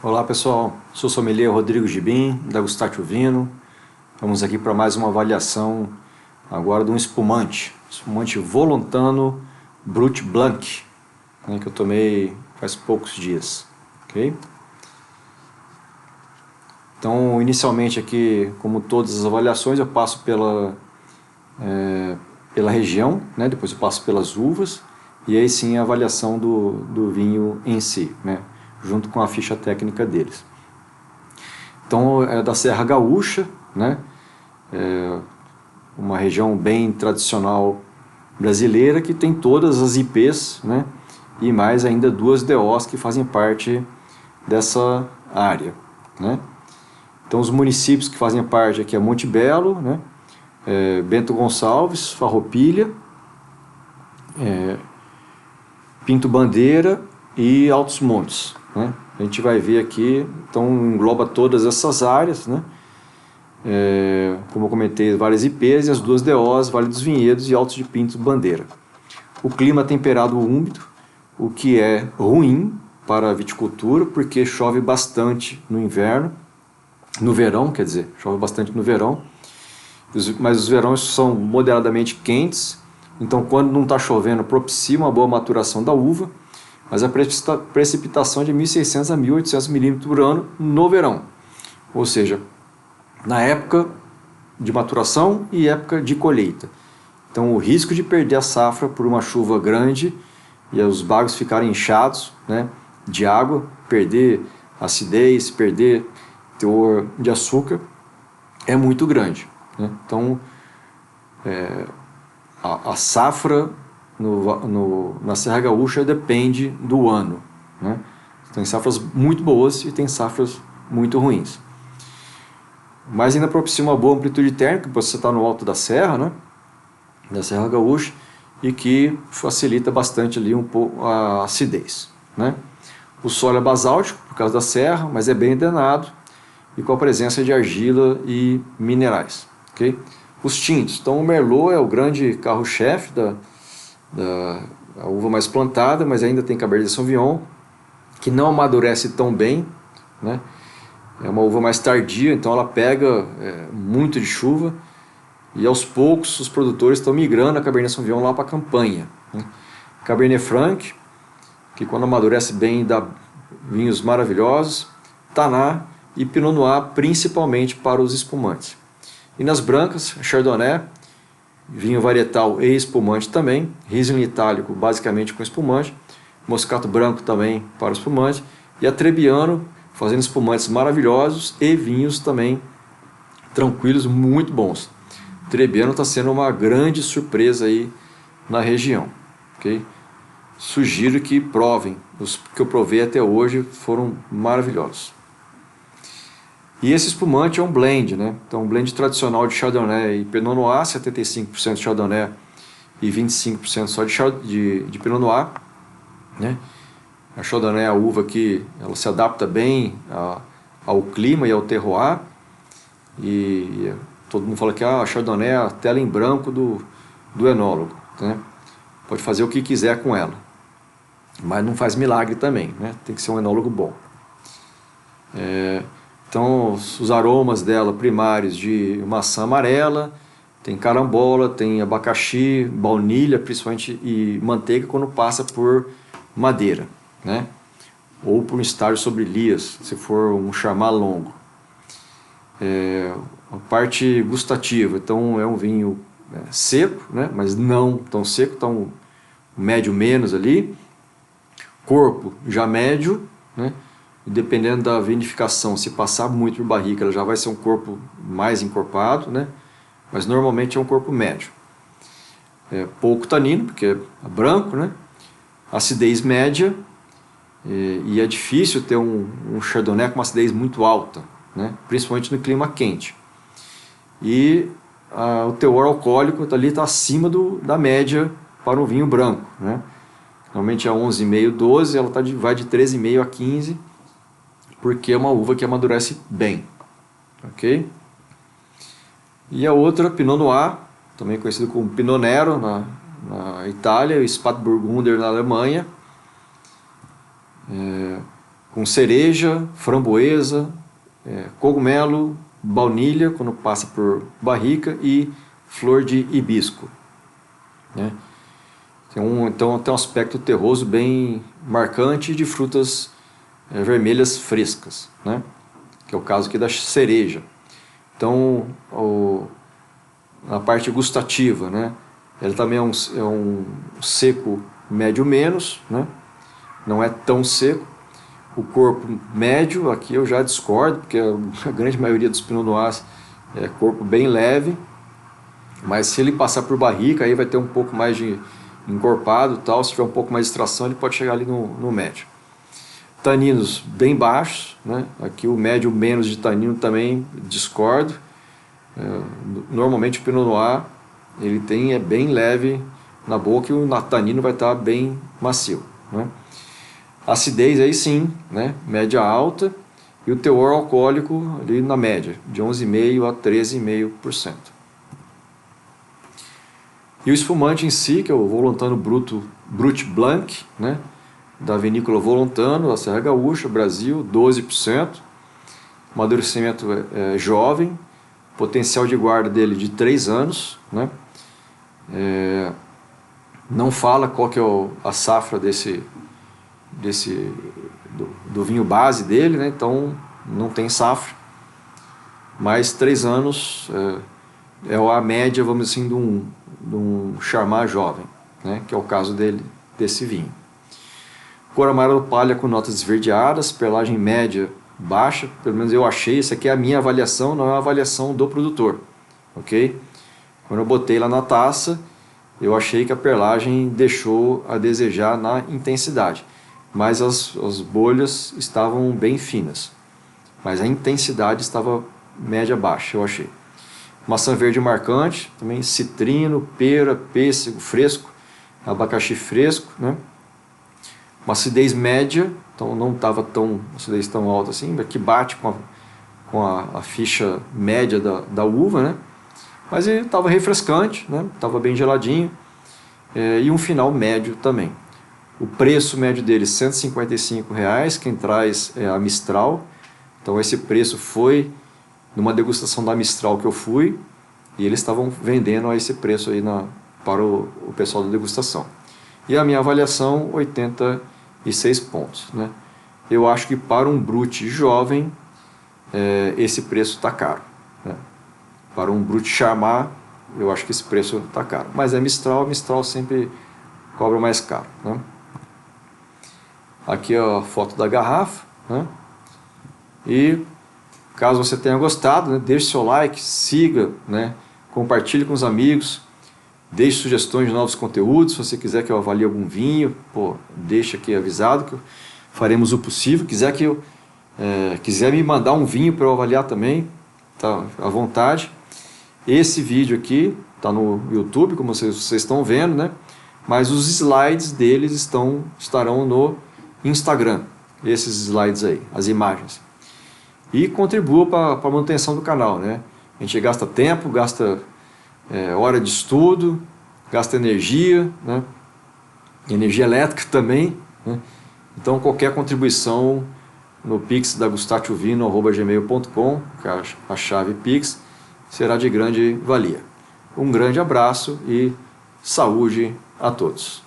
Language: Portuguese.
Olá pessoal, sou sommelier Rodrigo Gibim, da Gustátil Vinho. Vamos aqui para mais uma avaliação agora de um espumante Voluntano Brut Blanc, né, que eu tomei faz poucos dias. Ok? Então, inicialmente aqui, como todas as avaliações, eu passo pela região, né, depois eu passo pelas uvas, e aí sim a avaliação do vinho em si, né, junto com a ficha técnica deles. Então, é da Serra Gaúcha, né? Uma região bem tradicional brasileira que tem todas as IPs, né? E mais ainda duas DOs que fazem parte dessa área, né? Então, os municípios que fazem parte aqui é Monte Belo, né? Bento Gonçalves, Farroupilha, Pinto Bandeira e Altos Montes, né? A gente vai ver aqui, então engloba todas essas áreas, né? Como eu comentei, várias IPs e as duas DOs, Vale dos Vinhedos e Altos de Pinto Bandeira. O clima temperado úmido, o que é ruim para a viticultura, porque chove bastante no inverno, no verão, quer dizer, chove bastante no verão, mas os verões são moderadamente quentes, então quando não está chovendo propicia uma boa maturação da uva, mas a precipitação é de 1.600 a 1.800 milímetros por ano no verão, ou seja, na época de maturação e época de colheita. Então o risco de perder a safra por uma chuva grande e os bagos ficarem inchados, né, de água, perder acidez, perder teor de açúcar, é muito grande, né? Então a safra na Serra Gaúcha depende do ano, né? Tem safras muito boas e tem safras muito ruins. Mas ainda propicia uma boa amplitude térmica, porque você está no alto da serra, né? Da Serra Gaúcha, e que facilita bastante ali um pouco a acidez, né? O solo é basáltico por causa da serra, mas é bem drenado e com a presença de argila e minerais, ok? Os tintos, então o Merlot é o grande carro-chefe a uva mais plantada, mas ainda tem Cabernet Sauvignon, que não amadurece tão bem, né? É uma uva mais tardia, então ela pega muito de chuva e aos poucos os produtores estão migrando a Cabernet Sauvignon lá para a campanha, né? Cabernet Franc, que quando amadurece bem dá vinhos maravilhosos, Taná e Pinot Noir, principalmente para os espumantes. E nas brancas, Chardonnay, vinho varietal e espumante também, Riesling itálico basicamente com espumante, Moscato branco também para espumante, e a Trebbiano fazendo espumantes maravilhosos e vinhos também tranquilos, muito bons. O Trebbiano está sendo uma grande surpresa aí na região, ok? Sugiro que provem, os que eu provei até hoje foram maravilhosos. E esse espumante é um blend, né? Então, um blend tradicional de Chardonnay e Pinot Noir, 75% de Chardonnay e 25% só de Pinot Noir, né? A Chardonnay é a uva que ela se adapta bem ao clima e ao terroir, e todo mundo fala que a Chardonnay é a tela em branco do enólogo, né? Pode fazer o que quiser com ela, mas não faz milagre também, né? Tem que ser um enólogo bom. Então, os aromas dela primários de maçã amarela, tem carambola, tem abacaxi, baunilha, principalmente, e manteiga quando passa por madeira, né? Ou por um estágio sobre lias, se for um charmat longo. A parte gustativa, então é um vinho seco, né? Mas não tão seco, então médio menos ali. Corpo já médio, né? Dependendo da vinificação, se passar muito por barrica, ela já vai ser um corpo mais encorpado, né? Mas normalmente é um corpo médio. Pouco tanino, porque é branco, né? Acidez média, e é difícil ter um Chardonnay com uma acidez muito alta, né? Principalmente no clima quente. E o teor alcoólico ali está acima da média para um vinho branco, né? Normalmente é 11,5, 12, ela vai de 13,5 a 15, porque é uma uva que amadurece bem, ok? E a outra, Pinot Noir, também conhecido como Pinot Nero na Itália, e Spätburgunder na Alemanha. com cereja, framboesa, cogumelo, baunilha, quando passa por barrica, e flor de hibisco, né? Então tem um aspecto terroso bem marcante de frutas vermelhas frescas, né? Que é o caso aqui da cereja. Então, a parte gustativa, né? Ela também é um seco médio menos, né? Não é tão seco. O corpo médio, aqui eu já discordo, porque a grande maioria dos Pinot Noirs é corpo bem leve, mas se ele passar por barrica, aí vai ter um pouco mais de encorpado, tal. Se tiver um pouco mais de extração, ele pode chegar ali no médio. Taninos bem baixos, né? Aqui o médio menos de tanino também discordo. Normalmente o Pinot Noir ele é bem leve na boca e o tanino vai estar bem macio, né? Acidez aí sim, né? Média alta, e o teor alcoólico ali na média, de 11,5% a 13,5%. E o espumante em si, que é o Volontano Brut Blanc, né? Da vinícola Volontano, da Serra Gaúcha, Brasil, 12%. Amadurecimento jovem, potencial de guarda dele de 3 anos, né? Não fala qual que é a safra do vinho base dele, né? Então não tem safra, mas 3 anos é a média, vamos dizer assim, de um Charmat jovem, né? Que é o caso desse vinho. Cor amarelo palha com notas esverdeadas, perlagem média baixa, pelo menos eu achei. Essa aqui é a minha avaliação, não é a avaliação do produtor, ok? Quando eu botei lá na taça, eu achei que a perlagem deixou a desejar na intensidade, mas as bolhas estavam bem finas, mas a intensidade estava média baixa, eu achei. Maçã verde marcante, também citrino, pera, pêssego fresco, abacaxi fresco, né? Uma acidez média, então não estava acidez tão alta assim, que bate com a ficha média da uva, né? Mas ele estava refrescante, né? Estava bem geladinho, e um final médio também. O preço médio dele, R$ 155, quem traz é a Mistral. Então esse preço foi numa degustação da Mistral que eu fui, e eles estavam vendendo a esse preço aí para o pessoal da degustação. E a minha avaliação, 86 pontos, né? Eu acho que para um Brut jovem, esse preço está caro, né? Para um Brut Charmat, eu acho que esse preço está caro. Mas a Mistral sempre cobra mais caro, né? Aqui é a foto da garrafa, né? E caso você tenha gostado, né, deixe seu like, siga, né, compartilhe com os amigos, deixe sugestões de novos conteúdos. Se você quiser que eu avalie algum vinho, deixa aqui avisado que faremos o possível. Quiser me mandar um vinho para eu avaliar também, tá à vontade. Esse vídeo aqui está no YouTube, como vocês estão vendo, né? Mas os slides deles estarão no Instagram, esses slides aí, as imagens. E contribua para a manutenção do canal, né? A gente gasta tempo, gasta hora de estudo, gasta energia, né? Energia elétrica também, né? Então qualquer contribuição no Pix da gustatuvino@gmail.com, que é a chave Pix, será de grande valia. Um grande abraço e saúde a todos.